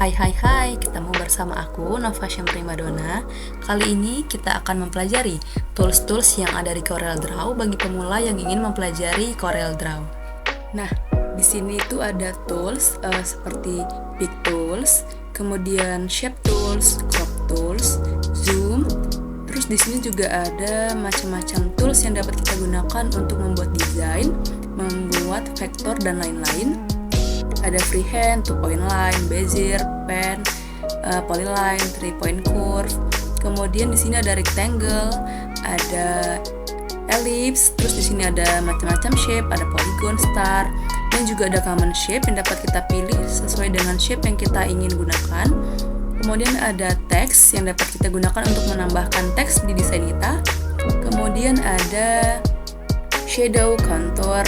Hai, ketemu bersama aku Nova Primadona. Kali ini kita akan mempelajari tools-tools yang ada di CorelDRAW bagi pemula yang ingin mempelajari CorelDRAW. Nah, di sini itu ada tools seperti Pick Tools, kemudian Shape Tools, Crop Tools, Zoom. Terus di sini juga ada macam-macam tools yang dapat kita gunakan untuk membuat desain, membuat vektor dan lain-lain. Ada freehand, 2-point line, bezier, pen, polyline, 3-point curve. Kemudian di sini ada rectangle, ada ellipse, terus di sini ada macam-macam shape, ada polygon, star, dan juga ada common shape yang dapat kita pilih sesuai dengan shape yang kita ingin gunakan. Kemudian ada text yang dapat kita gunakan untuk menambahkan teks di desain kita. Kemudian ada shadow, contour,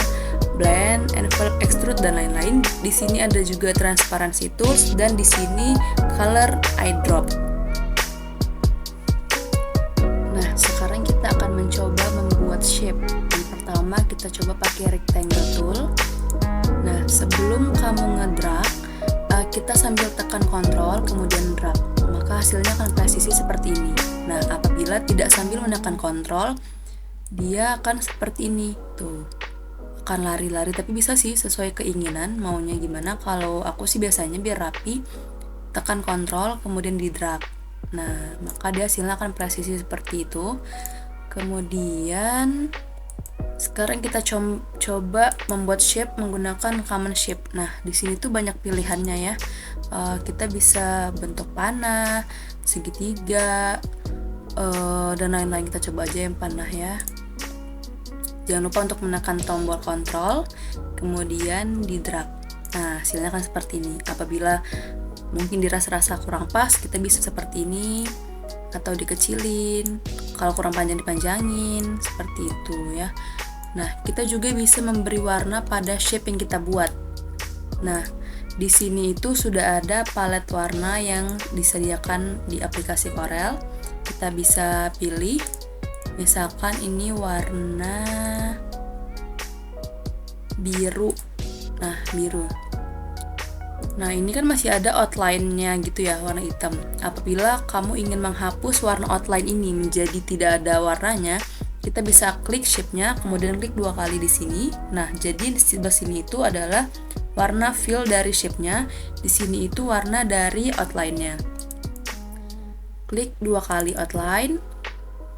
blend, envelope, extrude, dan lain-lain. Di sini ada juga transparency tools dan di sini color eyedrop. Nah, sekarang kita akan mencoba membuat shape. Yang pertama kita coba pakai rectangle tool. Nah, sebelum kamu ngedrag, kita sambil tekan Ctrl kemudian drag, maka hasilnya akan presisi seperti ini. Nah, apabila tidak sambil menekan Ctrl, dia akan seperti ini tuh, akan lari-lari, tapi bisa sih sesuai keinginan maunya gimana. Kalau aku sih biasanya biar rapi tekan Ctrl kemudian di drag. Nah, maka dia hasilnya akan presisi seperti itu. Kemudian sekarang kita coba membuat shape menggunakan common shape. Nah, di sini tuh banyak pilihannya ya. Kita bisa bentuk panah, segitiga, dan lain-lain. Kita coba aja yang panah ya. Jangan lupa untuk menekan tombol Ctrl, kemudian di drag. Nah, hasilnya kan seperti ini. Apabila mungkin dirasa-rasa kurang pas, kita bisa seperti ini, atau dikecilin. Kalau kurang panjang dipanjangin, seperti itu ya. Nah, kita juga bisa memberi warna pada shape yang kita buat. Nah, di sini itu sudah ada palet warna yang disediakan di aplikasi Corel. Kita bisa pilih. Misalkan ini warna biru. Nah, biru. Nah, ini kan masih ada outline-nya gitu ya, warna hitam. Apabila kamu ingin menghapus warna outline ini menjadi tidak ada warnanya, kita bisa klik shape-nya, kemudian klik 2 kali di sini. Nah, jadi di sebelah sini itu adalah warna fill dari shape-nya, di sini itu warna dari outline-nya. Klik 2 kali outline.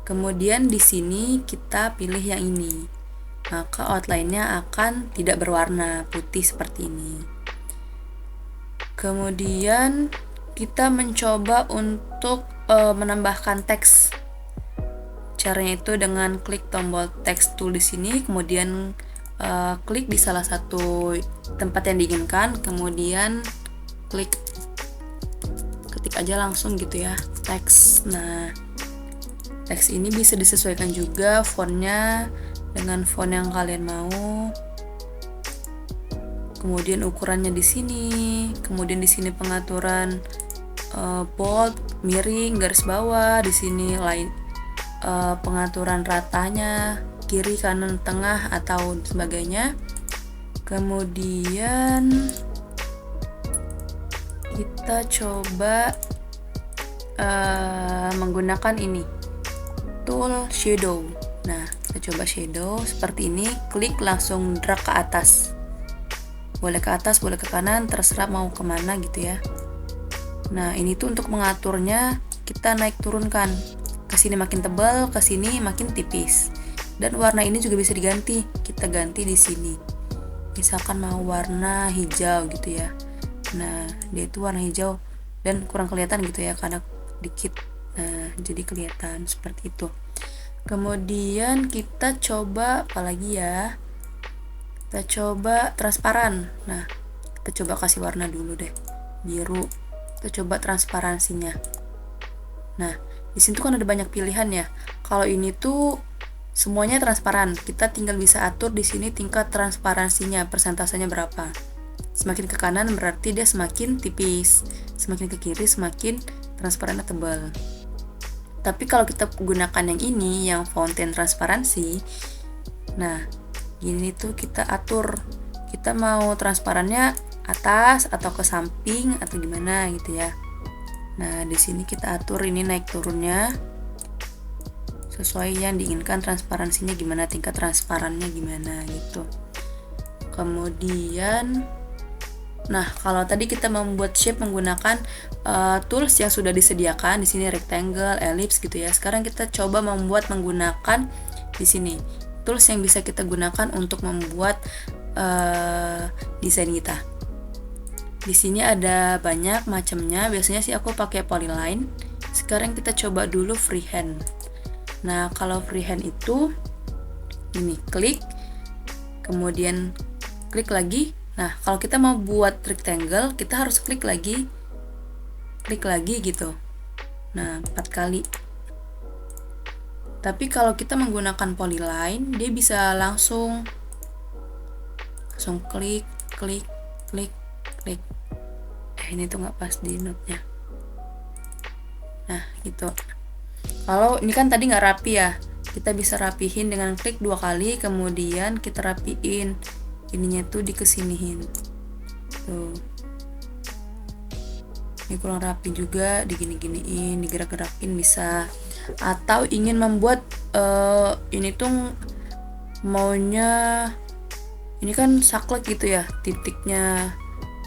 Kemudian di sini kita pilih yang ini, maka outline-nya akan tidak berwarna putih seperti ini. Kemudian kita mencoba untuk menambahkan teks. Caranya itu dengan klik tombol text tool di sini, kemudian klik di salah satu tempat yang diinginkan, kemudian ketik aja langsung gitu ya, teks. Nah, teks ini bisa disesuaikan juga fontnya dengan font yang kalian mau. Kemudian ukurannya di sini. Kemudian di sini pengaturan bold, miring, garis bawah. Di sini pengaturan ratanya, kiri, kanan, tengah atau sebagainya. Kemudian kita coba menggunakan ini, tool shadow. Nah, kita coba shadow seperti ini, klik langsung drag ke atas. Boleh ke atas, boleh ke kanan, terserah mau kemana gitu ya. Nah, ini tuh untuk mengaturnya kita naik turunkan. Ke sini makin tebal, ke sini makin tipis. Dan warna ini juga bisa diganti. Kita ganti di sini. Misalkan mau warna hijau gitu ya. Nah, dia itu warna hijau dan kurang kelihatan gitu ya karena dikit. Nah, jadi kelihatan seperti itu. Kemudian kita coba apalagi ya? Kita coba transparan. Nah, kita coba kasih warna dulu deh, biru. Kita coba transparansinya. Nah, di sini tuh kan ada banyak pilihan ya. Kalau ini tuh semuanya transparan. Kita tinggal bisa atur di sini tingkat transparansinya, persentasenya berapa. Semakin ke kanan berarti dia semakin tipis, semakin ke kiri semakin transparannya tebal. Tapi kalau kita gunakan yang ini, yang fountain transparansi, nah, gini tuh kita atur. Kita mau transparannya atas atau ke samping atau gimana gitu ya. Nah, di sini kita atur ini naik turunnya sesuai yang diinginkan, transparansinya gimana, tingkat transparannya gimana gitu. Kemudian nah, kalau tadi kita membuat shape menggunakan tools yang sudah disediakan di sini, rectangle, ellipse gitu ya. Sekarang kita coba membuat menggunakan di sini tools yang bisa kita gunakan untuk membuat desain kita. Di sini ada banyak macamnya. Biasanya sih aku pakai polyline. Sekarang kita coba dulu freehand. Nah, kalau freehand itu ini klik, kemudian klik lagi. Nah, kalau kita mau buat rectangle, kita harus klik lagi gitu. Nah, 4 kali. Tapi kalau kita menggunakan polyline, dia bisa langsung klik. Ini tuh nggak pas di note-nya. Nah, gitu. Kalau ini kan tadi nggak rapi ya, kita bisa rapihin dengan klik 2 kali, kemudian kita rapiin ininya tuh dikesinihin. Tuh. Ini kurang rapi juga, digini-giniin, digerak-gerakin bisa. Atau ingin membuat ini tuh maunya ini kan saklek gitu ya, titiknya.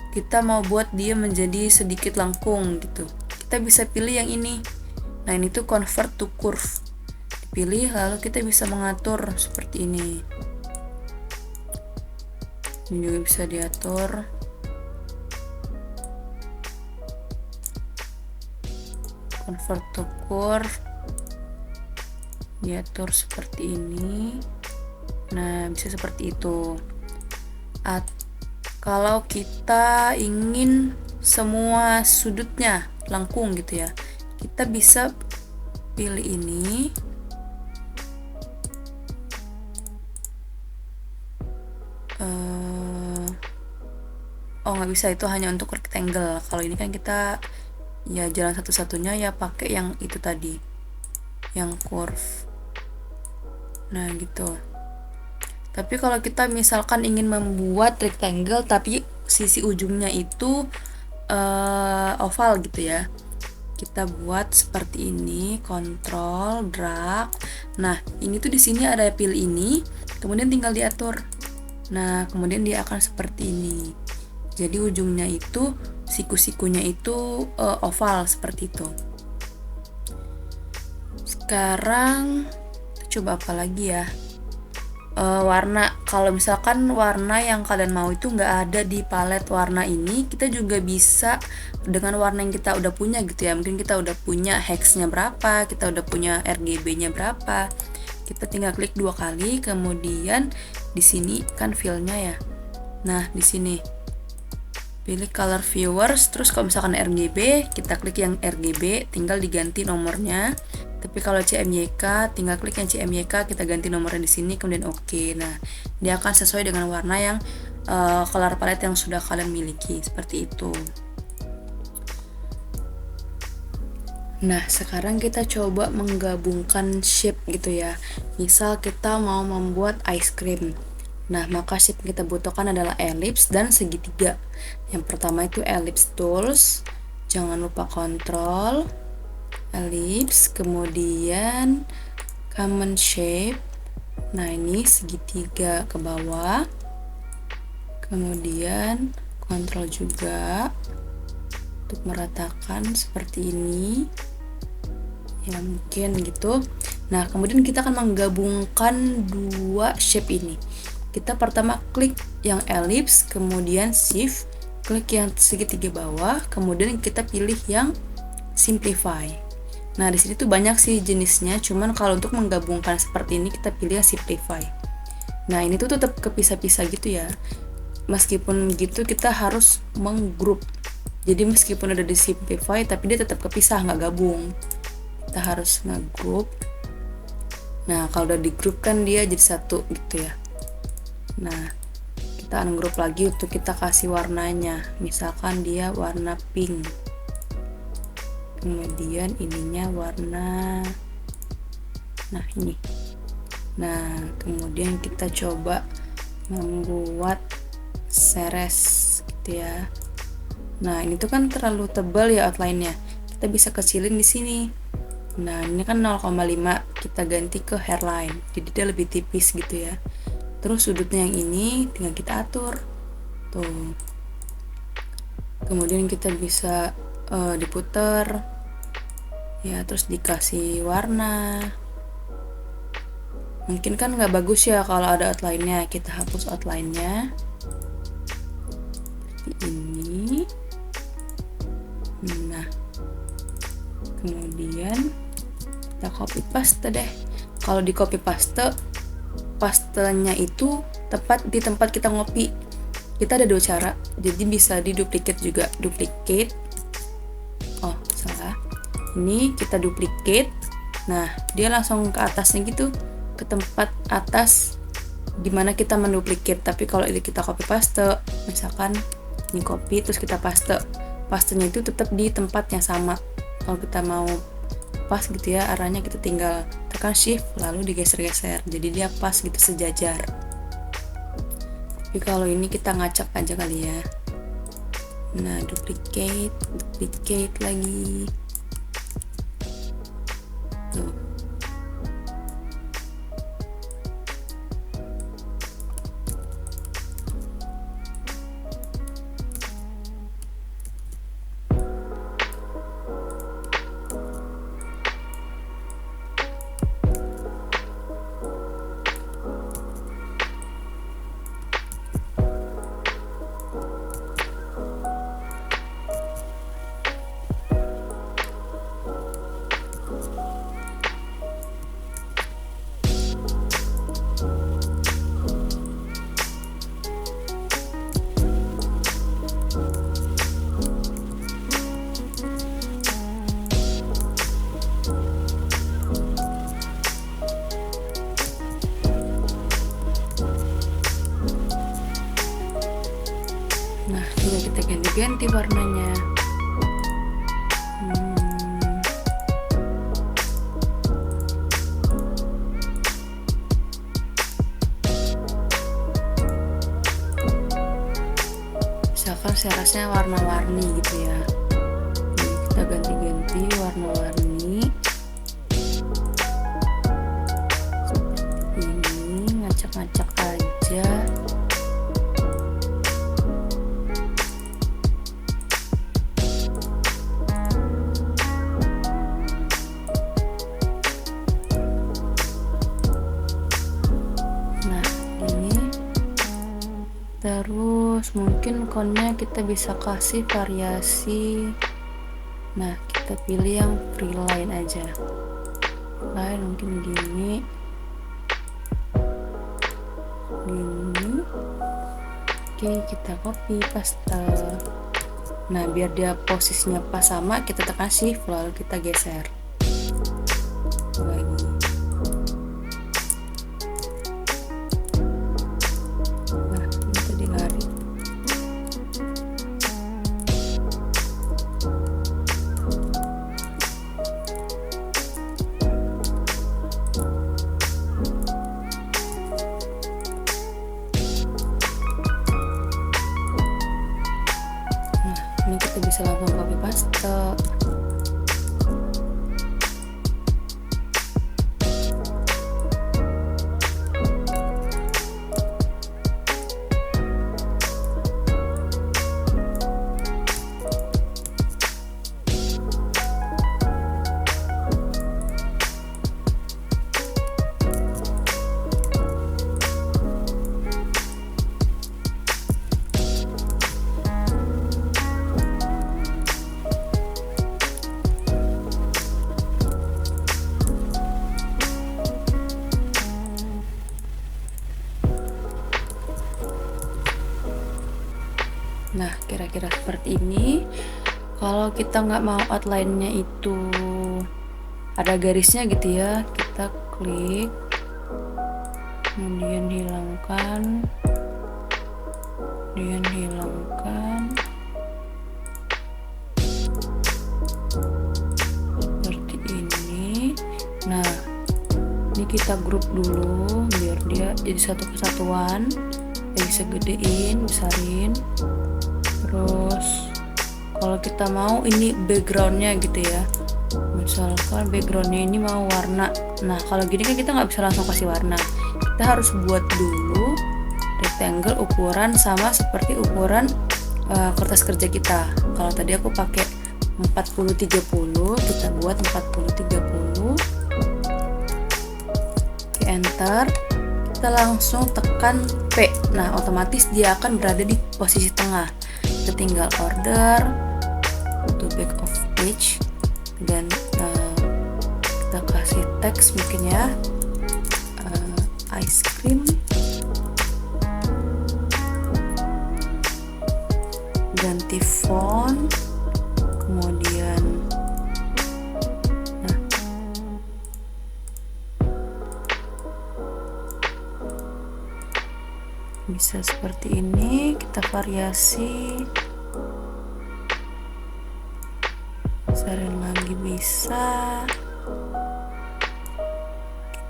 Kita mau buat dia menjadi sedikit lengkung gitu. Kita bisa pilih yang ini. Nah, ini tuh convert to curve. Dipilih, lalu kita bisa mengatur seperti ini. Ini juga bisa diatur. Convert to curve. Diatur seperti ini. Nah, bisa seperti itu. Kalau kita ingin semua sudutnya lengkung gitu ya, kita bisa pilih ini. Oh, nggak bisa, itu hanya untuk rectangle. Kalau ini kan kita ya jalan satu-satunya ya pakai yang itu tadi, yang curve. Nah, gitu. Tapi kalau kita misalkan ingin membuat rectangle tapi sisi ujungnya itu oval gitu ya, kita buat seperti ini, kontrol, drag. Nah, ini tuh di sini ada pil ini, kemudian tinggal diatur. Nah, kemudian dia akan seperti ini. Jadi ujungnya itu, siku-sikunya itu oval seperti itu. Sekarang coba apa lagi ya? Warna. Kalau misalkan warna yang kalian mau itu nggak ada di palet warna ini, kita juga bisa dengan warna yang kita udah punya gitu ya. Mungkin kita udah punya hexnya berapa, kita udah punya RGB-nya berapa. Kita tinggal klik 2 kali, kemudian di sini kan filenya ya. Nah, di sini pilih color viewers, terus kalau misalkan RGB, kita klik yang RGB, tinggal diganti nomornya. Tapi kalau CMYK, tinggal klik yang CMYK, kita ganti nomornya di sini, kemudian oke. Nah, dia akan sesuai dengan warna yang color palette yang sudah kalian miliki, seperti itu. Nah, sekarang kita coba menggabungkan shape gitu ya. Misal kita mau membuat ice cream. Nah, maka shape yang kita butuhkan adalah ellipse dan segitiga. Yang pertama itu ellipse tools. Jangan lupa kontrol ellipse, kemudian common shape. Nah, ini segitiga ke bawah, kemudian kontrol juga untuk meratakan seperti ini ya, mungkin gitu. Nah, kemudian kita akan menggabungkan 2 shape ini. Kita pertama klik yang ellipse, kemudian shift, klik yang segitiga bawah, kemudian kita pilih yang simplify. Nah, di sini tuh banyak sih jenisnya, cuman kalau untuk menggabungkan seperti ini kita pilih yang simplify. Nah, ini tuh tetap kepisah-pisah gitu ya. Meskipun gitu kita harus menggroup. Jadi meskipun ada di simplify tapi dia tetap kepisah, nggak gabung. Kita harus nge-group. Nah, kalau udah di group kan dia jadi satu gitu ya. Nah, kita ungroup lagi untuk kita kasih warnanya. Misalkan dia warna pink. Kemudian ininya warna, nah ini. Nah, kemudian kita coba membuat series gitu ya. Nah, ini tuh kan terlalu tebal ya outline-nya. Kita bisa kecilin di sini. Nah, ini kan 0,5, kita ganti ke hairline. Jadi dia lebih tipis gitu ya. Terus sudutnya yang ini tinggal kita atur. Tuh. Kemudian kita bisa diputer. Ya, terus dikasih warna. Mungkin kan nggak bagus ya kalau ada outline-nya. Kita hapus outline-nya. Seperti ini. Nah, kemudian kita copy paste deh. Kalau di copy paste, pastenya itu tepat di tempat kita ngopi. Kita ada 2 cara, jadi bisa di duplicate juga. Duplicate, oh salah, ini kita duplicate. Nah, dia langsung ke atasnya gitu, ke tempat atas dimana kita menduplicate. Tapi kalau ini kita copy paste, misalkan ini copy terus kita paste, pastenya itu tetap di tempat yang sama. Kalau kita mau pas gitu ya arahnya, kita tinggal tekan shift lalu digeser-geser, jadi dia pas gitu sejajar. Tapi kalau ini kita ngacak aja kali ya. Nah, duplicate lagi tuh. Nah, tinggal kita ganti-ganti warnanya. Misalkan serasnya warna-warni gitu ya. Jadi kita ganti-ganti warna-warni. Seperti ini, ngacak-ngacak aja. Terus mungkin konnya kita bisa kasih variasi. Nah, kita pilih yang free line aja. Line mungkin gini. Oke, kita copy paste. Nah, biar dia posisinya pas sama, kita tekan shift lalu kita geser lagi. Ini kita bisa langsung copy paste. Nah, kira-kira seperti ini. Kalau kita nggak mau outline-nya itu ada garisnya gitu ya, kita klik, kemudian hilangkan, seperti ini. Nah, ini kita grup dulu biar dia jadi satu kesatuan. bisa gedein, besarin. Terus kalau kita mau ini backgroundnya gitu ya, misalkan backgroundnya ini mau warna. Nah kalau gini kan kita nggak bisa langsung kasih warna, kita harus buat dulu rectangle ukuran sama seperti ukuran kertas kerja kita. Kalau tadi aku pakai 40-30, kita buat 40-30. Oke, enter. Kita langsung tekan P. Nah otomatis dia akan berada di posisi tengah. Kita tinggal order to back of page dan kita kasih teks mungkin ya, ice cream, ganti font, kemudian bisa seperti ini, kita variasi, besarin lagi bisa.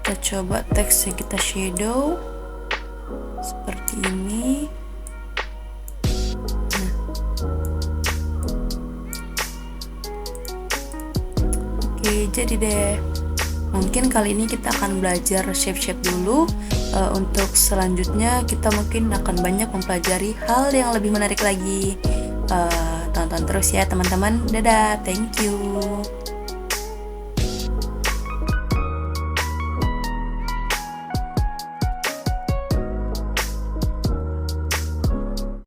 Kita coba teksnya kita shadow seperti ini. Oke, jadi deh. Mungkin kali ini kita akan belajar shape-shape dulu. Untuk selanjutnya kita mungkin akan banyak mempelajari hal yang lebih menarik lagi. Tonton terus ya teman-teman. Dadah, thank you.